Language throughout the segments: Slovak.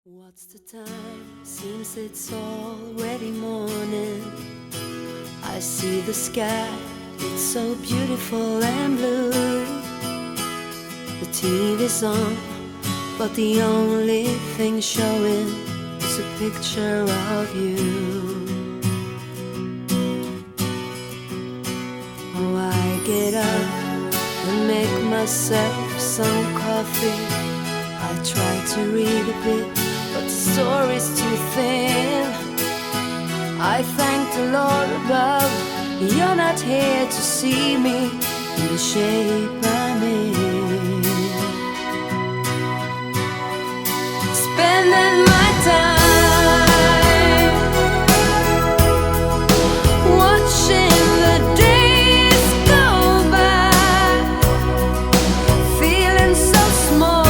What's the time? Seems it's already morning. I see the sky, it's so beautiful and blue. The TV's on, but the only thing showing is a picture of you. Oh, I get up and make myself some coffee. I try to read a bit, but the story's too thin. I thank the Lord above, you're not here to see me in the shape I'm in. Spending my time watching the days go by, feeling so small.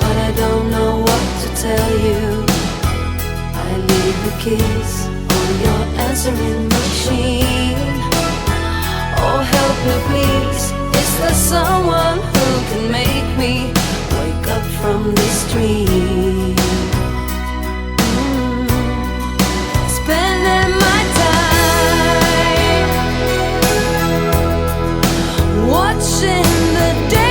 But I don't know what to tell you. I leave the keys on your answering machine. Oh, help me please. Is there someone who can make me wake up from this dream? Spending my time watching the day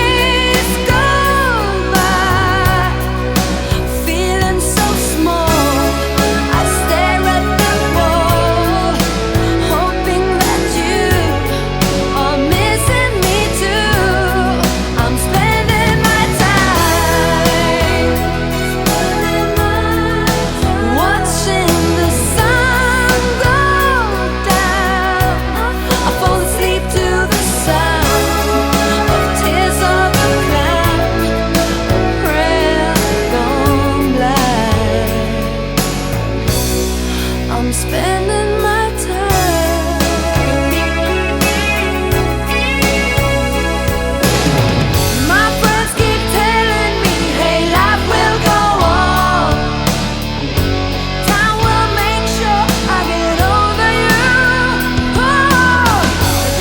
spending my time. My friends keep telling me, hey, life will go on. Time will make sure I get over you. Oh,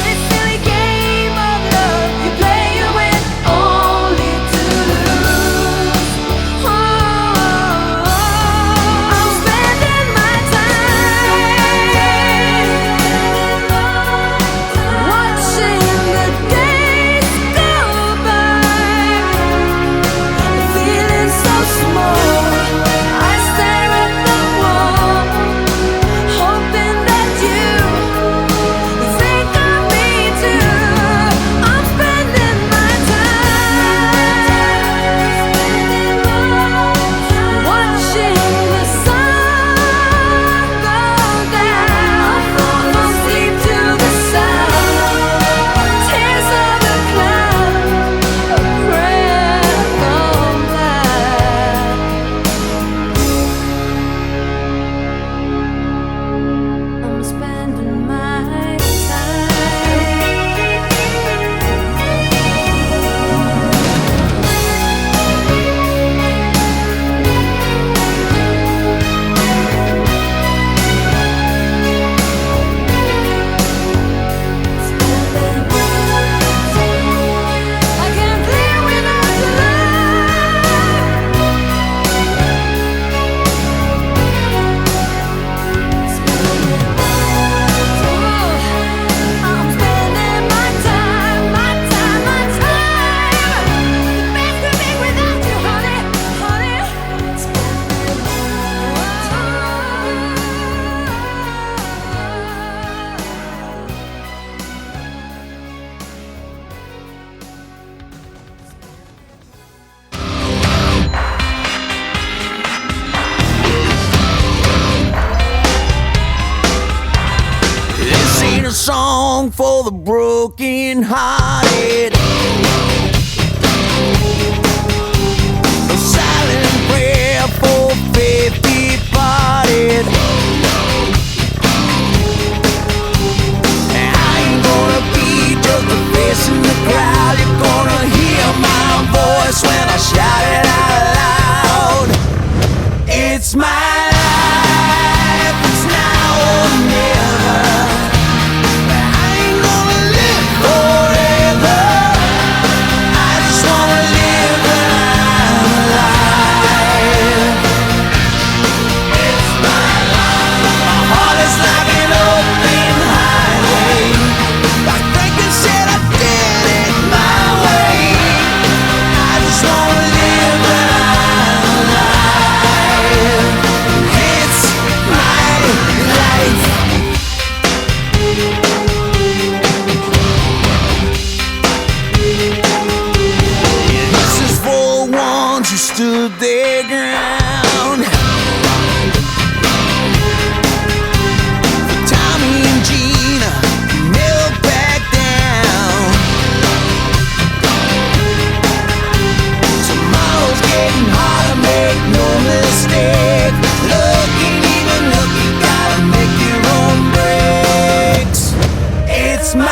this silly game of love, you play you win only to lose. Oh, I'm spending my song for the broken hearted, a silent prayer for faith departed. I ain't gonna be just a face in the crowd. You're gonna hear my voice when I shout it out. once you stood their ground. For Tommy and Gina, never back down. Tomorrow's getting harder, make no mistake. Looking, even look, you gotta make your own breaks. It's my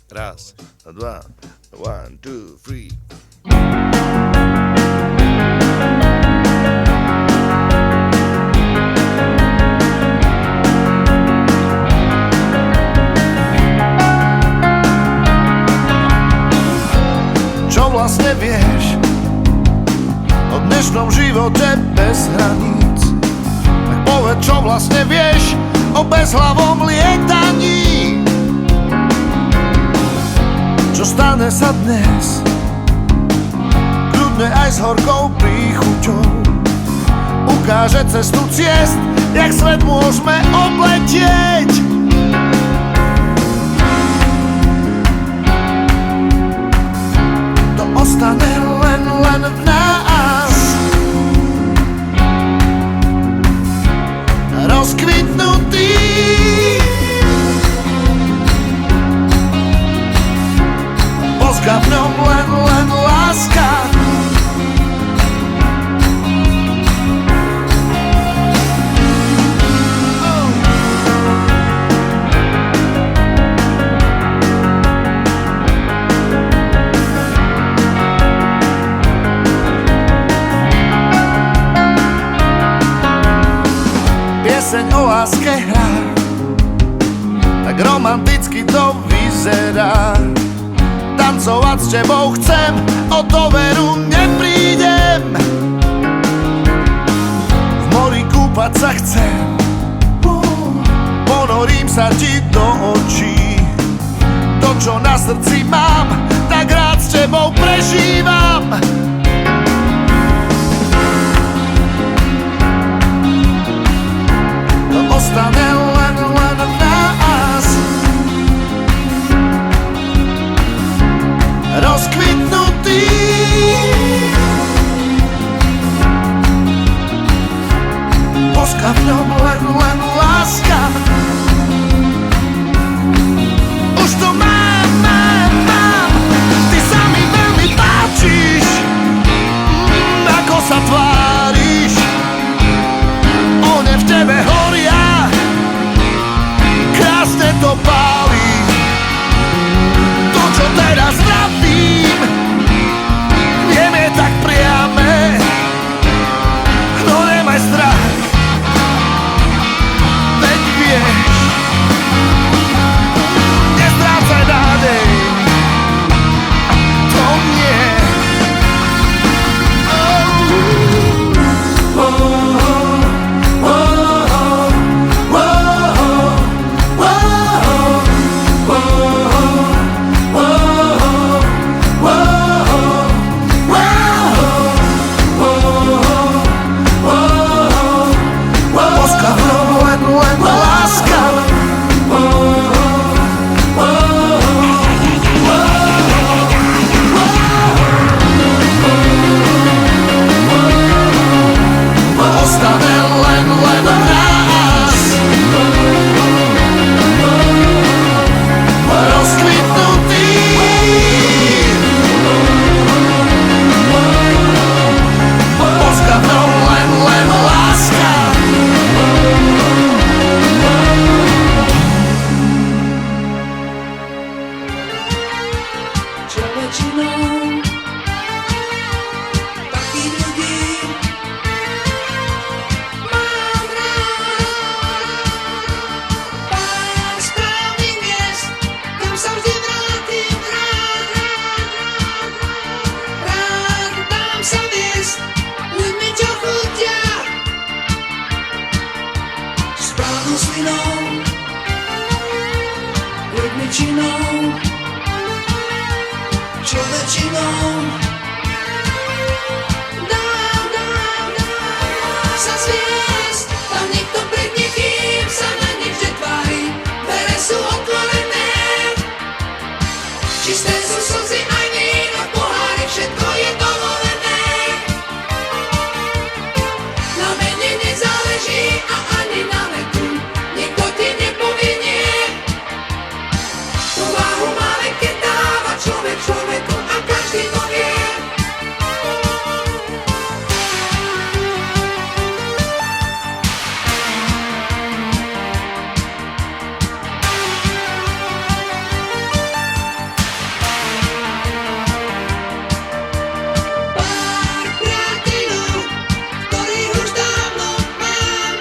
Raz, dwa, 1, 2, 3. Čo vlastne vieš o dnešnom živote bez hraníc? Tak povedz, čo vlastne vieš o bezhlavom lietaní? Čo stane sa dnes? Kľudne aj s horkou príchuťou ukáže cestu ciest, jak svet môžeme obletieť. To ostane len v nás. Rozkvitnutý, boska v ňom len láska. Pieseň o láske hrá, tak romanticky to vyzerá. Tancovať s tebou chcem, o to veru neprídem. V mori kúpať sa chcem, ponorím sa ti do očí. To, čo na srdci mám, tak rád s tebou prežívam. To ostane len v nás. Rozkvitnutý, boska v ňom len láska. Už to mám. čo väčšinou dá sa zviesť. Tam nikto pred nikým sa na nič netvári, dvere sú otvorené, čisté sú slzy aj víno v pohári, všetko je dovolené. Na mene nezáleží a ani na veku, nikto ti nepovie nie. Tu váhu má len keď dáva človek človeku a každý to vie. Pár priateľov, ktorých už dávno mám.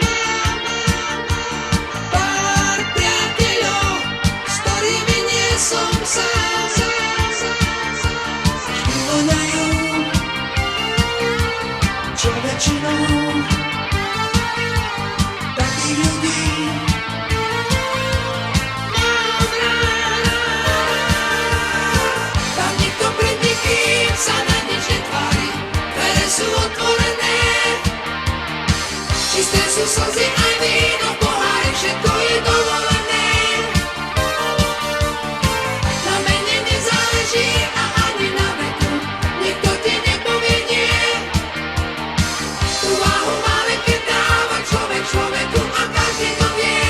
Pár priateľov, s ktorými nie som sám. Vždy voňajú, čo väčšinou takých ľudí mám rád. Tam nikto pred nikým sa na nič netvári, dvere sú otvorené, čisté sú slzy aj víno v pohári, všetko je dovolené. Na mene nezáleží a ani na veku, nikto ti nepovie nie. Tu váhu má len keď dáva človek človeku a každý to vie.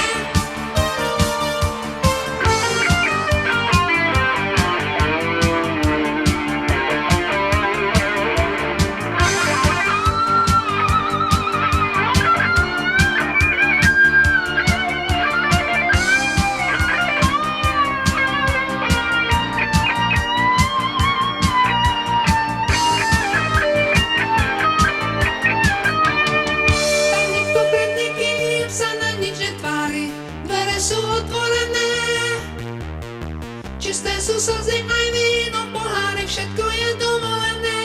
Tam nikto pred nikým sa na nič netvári, dvere sú otvorené, čisté sú slzy aj víno v pohári, všetko je dovolené.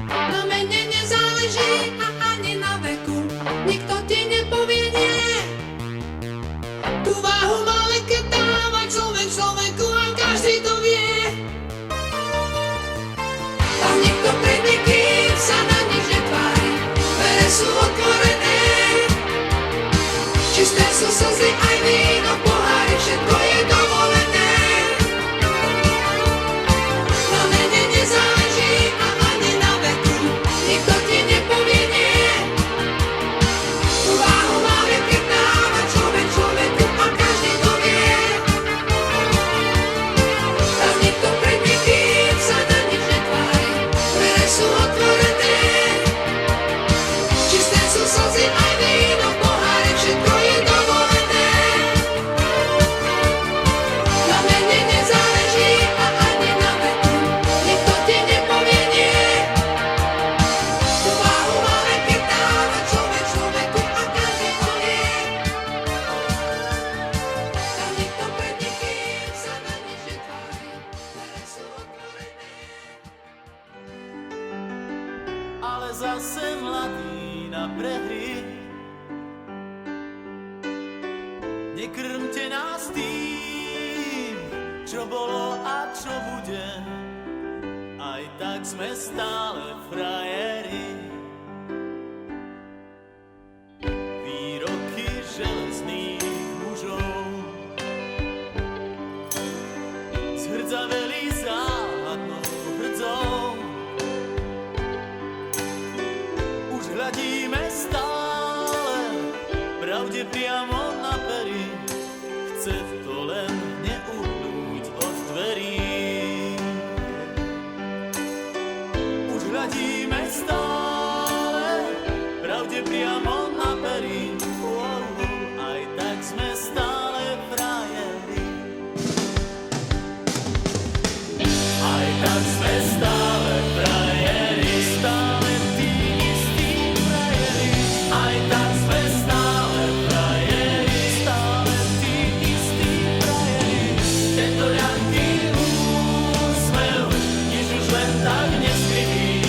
Na mene nezáleží a ani na veku, nikto ti nepovie nie. Tu váhu má len keď dáva človek človeku a každý to vie. Tam nikto pred nikým sa na nič netvári, dvere sú otvorené, čisté sú slzy aj víno v pohári, všetko je dovolené. Na mene nezáleží a ani na veku, nikto ti nepovie nie. Tu váhu má len keď dáva človek človeku a každý to vie. Tam nikto pred nikým sa na nič netvári, dvere sú otvorené, čisté sú slzy aj víno v pohári, všetko je dovolené. Na mene nezáleží a ani na veku, nikto ti nepovie nie. Tu váhu má len keď dáva človek človeku a každý to vie. Tam nikto pred nikým sa na nič netvári, dvere sú otvorené. Ale zase mladý na prehry. Nekrmte nás tým, čo bolo a čo bude, aj tak sme stále frajeri. Výroky železných mužov zhrdzaveli záhadnou hrdzou. Už hľadíme stále pravde priamo na pery, chce to len neuhnúť od dverí. Už hľadíme stále pravde priamo na pery, aj tak sme stále frajeri. Aj tak sme stále frajeri, stále tí istí frajeri. Aj tak sme stále frajeri, stále tí istí frajeri. Tento ľahký úsmev, nič už len tak neskriví.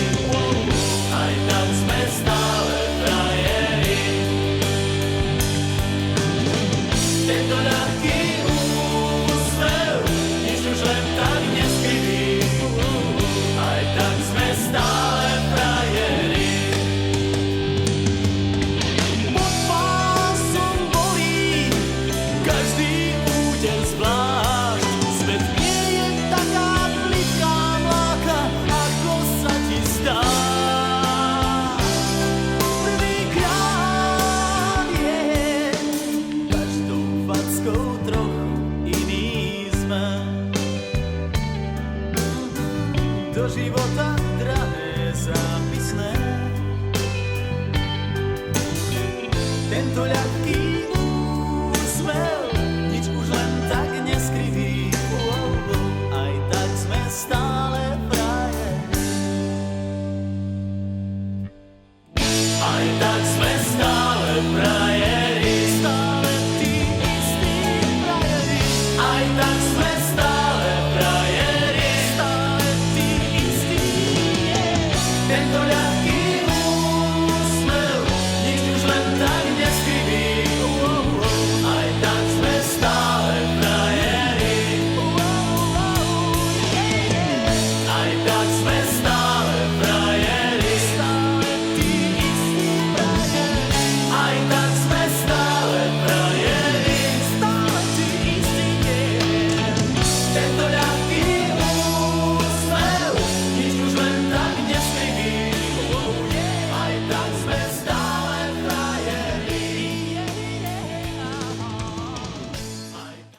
života drahé zápisné.